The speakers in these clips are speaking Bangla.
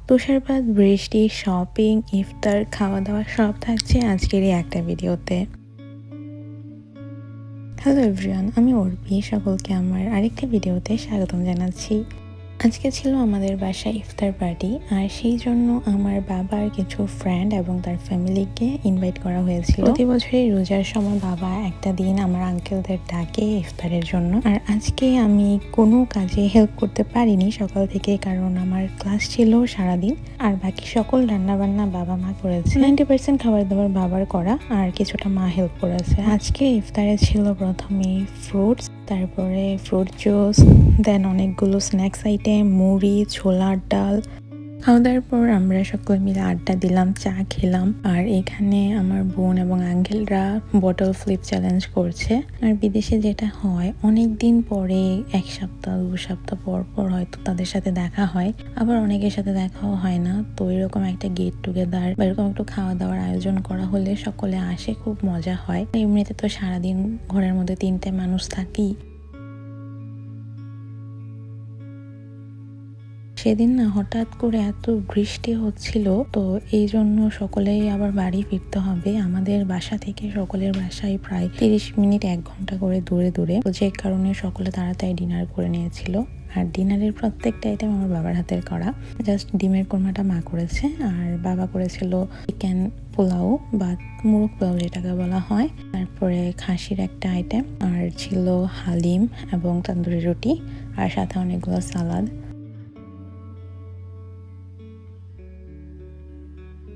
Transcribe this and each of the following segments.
তুষারপাত, বৃষ্টি, শপিং, ইফতার, খাওয়া দাওয়া সব থাকছে আজকের এই একটা ভিডিওতে। হ্যালো এভরিওয়ান, আমি অর্পি। সকলকে আমার আরেকটা ভিডিওতে স্বাগতম জানাচ্ছি। আজকে ছিল আমাদের বাসায় ইফতার পার্টি, আর সেই জন্য আমার বাবার কিছু ফ্রেন্ড এবং তার ফ্যামিলিকে ইনভাইট করা হয়েছিল। প্রতি বছরই রোজার সময় বাবা একটা দিন আমার আঙ্কেলদের ডাকে ইফতারের জন্য। আর আজকে আমি কোনো কাজে হেল্প করতে পারিনি সকাল থেকে, কারণ আমার ক্লাস ছিল সারাদিন। আর বাকি সকল রান্নাবান্না বাবা মা করেছে। 90% খাবার দাবার বাবার করা, আর কিছুটা মা হেল্প করেছে। আজকে ইফতারে ছিল প্রথমে ফ্রুটস, তারপরে ফ্রুট জুস, দেন অনেকগুলো স্ন্যাক্স আইটেম, মুড়ি, ছোলার ডাল। খাওয়া দাওয়ার পর আমরা সকলে মিলে আড্ডা দিলাম, চা খেলাম। আর এখানে আমার বোন এবং আঙ্কেলরা বটল ফ্লিপ চ্যালেঞ্জ করছে। আর বিদেশে যেটা হয়, অনেক দিন পরে 1 সপ্তাহ 2 সপ্তাহ পর পর হয়তো তাদের সাথে দেখা হয়, আবার অনেকের সাথে দেখাও হয় না। তো এরকম একটা গেট টুগেদার বা এরকম একটু খাওয়া দাওয়ার আয়োজন করা হলে সকলে আসে, খুব মজা হয়। এমনিতে তো সারাদিন ঘরের মধ্যে 3টে মানুষ থাকি। সেদিন না হঠাৎ করে এত বৃষ্টি হচ্ছিল, তো এই জন্য সকলেই আবার বাড়ি ফিরতে হবে। আমাদের বাসা থেকে সকলের বাসায় প্রায় 30 মিনিট 1 ঘন্টা করে দূরে দূরে, তো যে কারণে সকলে তাড়াতাড়ি ডিনার করে নিয়েছিল। আর ডিনারের প্রত্যেকটা আইটেম আমার বাবার হাতের করা। জাস্ট ডিমের কোরমাটা মা করেছে, আর বাবা করেছিল চিকেন পোলাও বা মুরগ পোলাও যেটাকে বলা হয়। তারপরে খাসির একটা আইটেম, আর ছিল হালিম এবং তন্দুরি রুটি, আর সাথে অনেকগুলো সালাদ।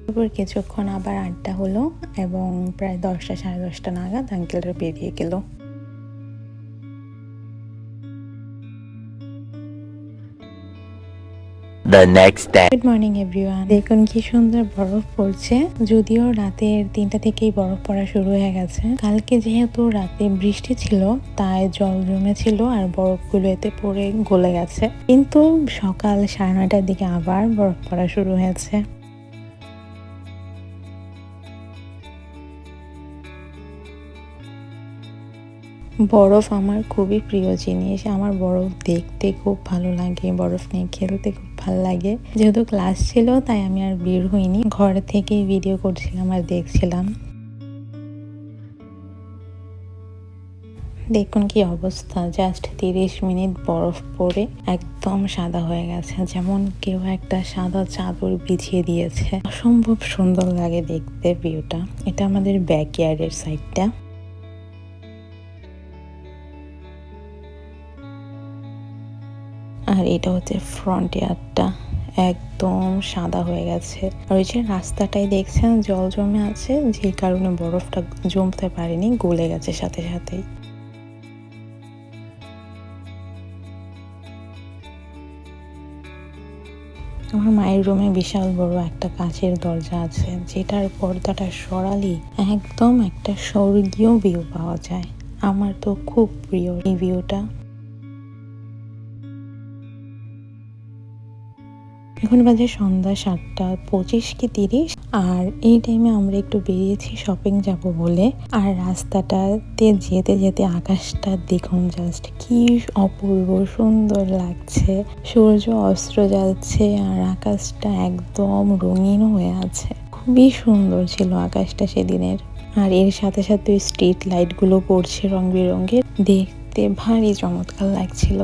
তারপর কিছুক্ষণ আবার আড্ডা হলো এবং প্রায় 10টা সাড়ে 10টা নাগাদ আঙ্কেলরা বেরিয়ে গেল। The next day. Good morning everyone. দেখুন কি সুন্দর বরফ পড়ছে। যদিও রাতের 3টা থেকেই বরফ পড়া শুরু হয়ে গেছে। কালকে যেহেতু রাতে বৃষ্টি ছিল, তাই জল জমেছিল আর বরফগুলো এতে পড়ে গলে গেছে। কিন্তু সকাল 9:30টার দিকে আবার বরফ পড়া শুরু হয়েছে। বরফ আমার খুবই প্রিয় জিনিস। আমার বরফ দেখতে খুব ভালো লাগে, বরফ নিয়ে খেলতে খুব ভালো লাগে। যেহেতু ক্লাস ছিল তাই আমি আর বের হইনি, ঘর থেকেই ভিডিও করছিলাম আর দেখছিলাম। দেখুন কি অবস্থা, জাস্ট 30 মিনিট বরফ পড়ে একদম সাদা হয়ে গেছে, যেমন কেউ একটা সাদা চাদর বিছিয়ে দিয়েছে। অসম্ভব সুন্দর লাগে দেখতে ভিউটা। এটা আমাদের ব্যাকইয়ার্ডের সাইডটা। আর এটা হচ্ছে ফ্রন্ট ইয়ার্ডটা, একদম সাদা হয়ে গেছে। আর ওই যে রাস্তাটাই দেখছেন জল জমে আছে, যে কারণে বরফটা জমতে পারেনি, গলে গেছে সাথে সাথেই। আমার মায়ের রুমে বিশাল বড় একটা কাচের দরজা আছে, যেটার পর্দাটা সরালি একদম একটা স্বর্গীয় ভিউ পাওয়া যায়। আমার তো খুব প্রিয় এই ভিউটা। এখন বাজে সন্ধ্যা 7:25 কি 30, আর এই টাইমে আমরা একটু বেরিয়েছি শপিং যাব বলে। আর রাস্তাটাতে যেতে যেতে আকাশটা দেখুন, জাস্ট কি অপূর্ব সুন্দর লাগছে। সূর্য অস্ত যাচ্ছে আর আকাশটা একদম রঙিন হয়ে আছে। খুবই সুন্দর ছিল আকাশটা সেদিনের। আর এর সাথে সাথে স্ট্রিট লাইটগুলো পড়ছে রং বেরঙের, দেখতে ভারী চমৎকার লাগছিল।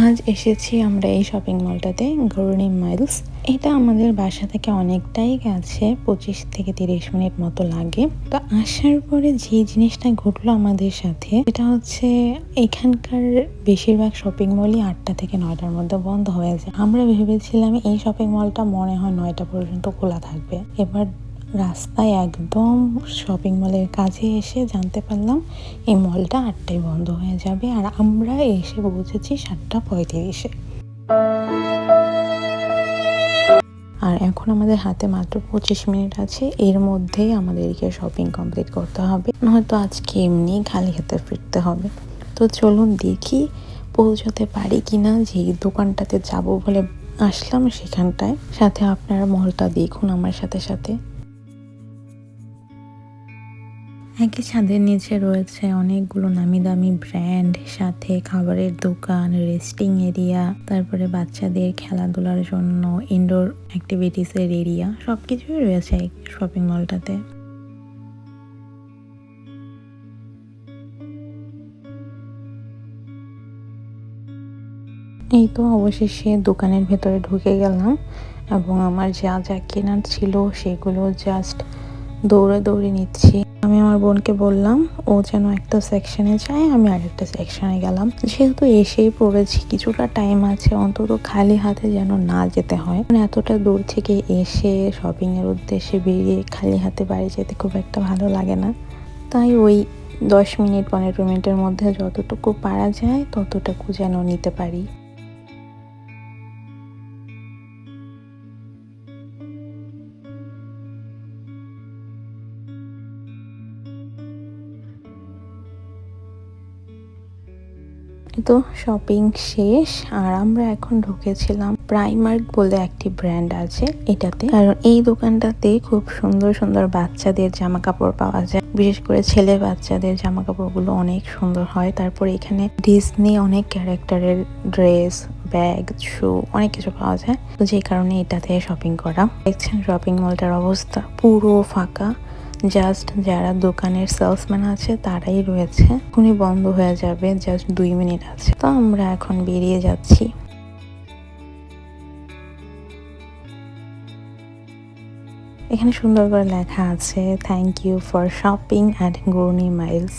আজ এসেছি আমরা এই শপিং মলটাতে, গরনি মাইলস। এটা আমাদের বাসা থেকে অনেকটাই কাছে, 25 থেকে 30 মিনিট মতো লাগে। তো আসার পরে যে জিনিসটা ঘটলো আমাদের সাথে, এটা হচ্ছে এখানকার বেশিরভাগ শপিং মলই 8টা থেকে 9টার মধ্যে বন্ধ হয়ে যায়। আমরা ভেবেছিলাম এই শপিং মলটা মনে হয় 9টা পর্যন্ত খোলা থাকবে। এবার রাস্তায় একদম শপিং মলের কাছে এসে জানতে পারলাম এই মলটা 8টায় বন্ধ হয়ে যাবে, আর আমরা এসে পৌঁছেছি 7:35-এ। আর এখন আমাদের হাতে মাত্র 25 মিনিট আছে, এর মধ্যেই আমাদেরকে শপিং কমপ্লিট করতে হবে, নয়তো আজকে এমনি খালি হাতে ফিরতে হবে। তো চলুন দেখি পৌঁছতে পারি কিনা। যেই দোকানটাতে যাব বলে আসলাম সেখানটায়, সাথে আপনারা মলটা দেখুন আমার সাথে সাথে। একই ছাদের নিচে রয়েছে অনেকগুলো নামি দামি ব্র্যান্ড, সাথে খাবারের দোকান, রেস্টিং এরিয়া, তারপরে বাচ্চাদের খেলাধুলার জন্য ইনডোর অ্যাক্টিভিটিসের এরিয়া, সবকিছুই রয়েছে এই শপিং মলটাতে। এই তো অবশেষে দোকানের ভেতরে ঢুকে গেলাম এবং আমার যা যা কেনার ছিল সেগুলো জাস্ট দৌড়ে নিচ্ছি। আমি আমার বোনকে বললাম ও যেন একটা সেকশনে যায়, আমি আরেকটা সেকশনে গেলাম। যেহেতু এসেই পড়েছি, কিছুটা টাইম আছে, অন্তত খালি হাতে যেন না যেতে হয়। এতটা দূর থেকে এসে শপিং এর উদ্দেশ্যে বেরিয়ে খালি হাতে বাড়ি যেতে খুব একটা ভালো লাগে না। তাই ওই 10 মিনিট 15 মিনিটের মধ্যে যতটুকু পারা যায় ততটুকু যেন নিতে পারি। তো শপিং শেষ, আর আমরা এখন ঢুকেছিলাম প্রাইমার্ক বলে একটি ব্র্যান্ড আছে এটাতে। কারণ এই দোকানটাতে খুব সুন্দর সুন্দর বাচ্চাদের জামা কাপড় পাওয়া যায়, বিশেষ করে ছেলে বাচ্চাদের জামা কাপড়গুলো অনেক সুন্দর হয়। তারপরে এখানে ডিজনি অনেক ক্যারেক্টারের ড্রেস, ব্যাগ, শু অনেক কিছু পাওয়া যায়। তো যে কারণে এটাতে শপিং করা। দেখছেন শপিং মলটার অবস্থা পুরো ফাঁকা, জাস্ট যারা দোকানের সেলসম্যান আছে তারাই রয়েছে। এখনই বন্ধ হয়ে যাবে, জাস্ট 2 মিনিট আছে। তো আমরা এখন বেরিয়ে যাচ্ছি। এখানে সুন্দর করে লেখা আছে thank you for shopping at Gourani miles.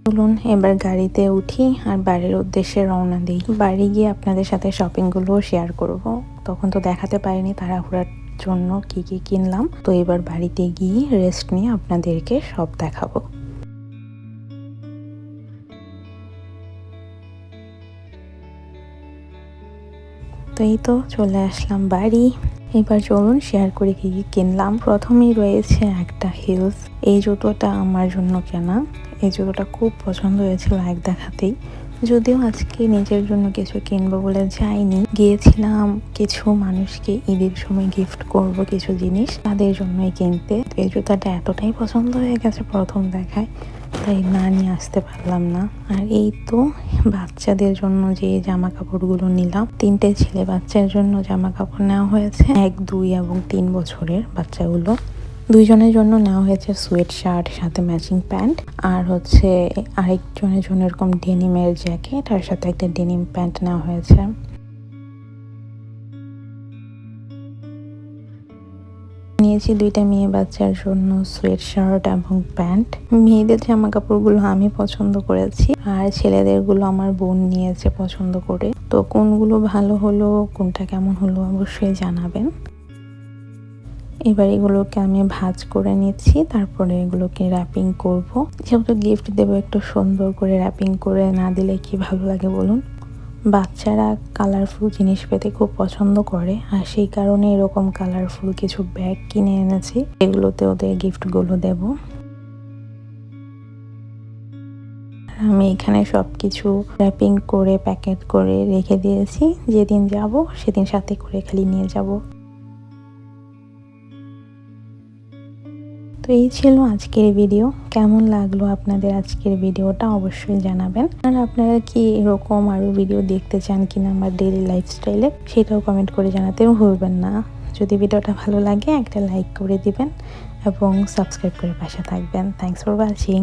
চলুন এবার গাড়িতে উঠি আর বাড়ির উদ্দেশ্যে রওনা দিই। বাড়ি গিয়ে আপনাদের সাথে শপিংগুলো শেয়ার করব। তখন তো দেখাতে পারিনি তাড়াহুড়ার জন্য কি কি কিনলাম। তো এবার বাড়িতে গিয়ে রেস্ট নিয়ে আপনাদেরকে সব দেখাবো। তো এই তো চলে আসলাম বাড়ি। এবার চলুন শেয়ার করে কি কি কিনলাম। প্রথমেই রয়েছে একটা হিলস। এই জুতোটা আমার জন্য কেনা। এই জুতোটা খুব পছন্দ হয়েছিল এক দেখাতেই। যদিও আজকে নিজের জন্য কিছু কিনবো বলে যাইনি, গিয়েছিলাম কিছু মানুষকে ঈদের সময় গিফট করব কিছু জিনিস, তাদের জন্যই কিনতে। এই জুতাটা এতটাই পছন্দ হয়ে গেছে প্রথম দেখায়, তাই না নিয়ে আসতে পারলাম না। আর এই তো বাচ্চাদের জন্য যে জামা কাপড়গুলো নিলাম, 3টে ছেলে বাচ্চার জন্য জামা কাপড় নেওয়া হয়েছে, 1, 2 এবং 3 বছরের বাচ্চাগুলো। 2জনের জন্য নেওয়া হয়েছে সোয়েট শার্ট সাথে ম্যাচিং প্যান্ট, আর হচ্ছে আরেকজনের জন্য এরকম ডেনিমের জ্যাকেট আর সাথে একটা ডেনিম প্যান্ট নেওয়া হয়েছে। নিয়েছি 2টা মেয়ে বাচ্চার জন্য সোয়েট শার্ট এবং প্যান্ট। মেয়েদের জামা কাপড়গুলো আমি পছন্দ করেছি, আর ছেলেদেরগুলো আমার বোন নিয়েছে পছন্দ করে। তো কোনগুলো ভালো হলো, কোনটা কেমন হলো অবশ্যই জানাবেন। এবার এগুলোকে আমি ভাঁজ করে নিচ্ছি, তারপরে এগুলোকে র্যাপিং করব। যেহেতু গিফট দেবো, একটু সুন্দর করে র্যাপিং করে না দিলে কি ভালো লাগে বলুন। বাচ্চারা কালারফুল জিনিস পেতে খুব পছন্দ করে, আর সেই কারণে এরকম কালারফুল কিছু ব্যাগ কিনে এনেছি, এগুলোতে ওদের গিফটগুলো দেব। আমি এখানে সব কিছু র্যাপিং করে প্যাকেট করে রেখে দিয়েছি, যেদিন যাব সেদিন সাথে করে খালি নিয়ে যাব। তো এই ছিল আজকের ভিডিও। কেমন লাগলো আপনাদের আজকের ভিডিওটা অবশ্যই জানাবেন। আর আপনারা কি এরকম আরও ভিডিও দেখতে চান কিনা আমার ডেইলি লাইফস্টাইলে, সেটাও কমেন্ট করে জানাতেও ভুলবেন না। যদি ভিডিওটা ভালো লাগে একটা লাইক করে দিবেন এবং সাবস্ক্রাইব করে পাশে থাকবেন। Thanks for watching.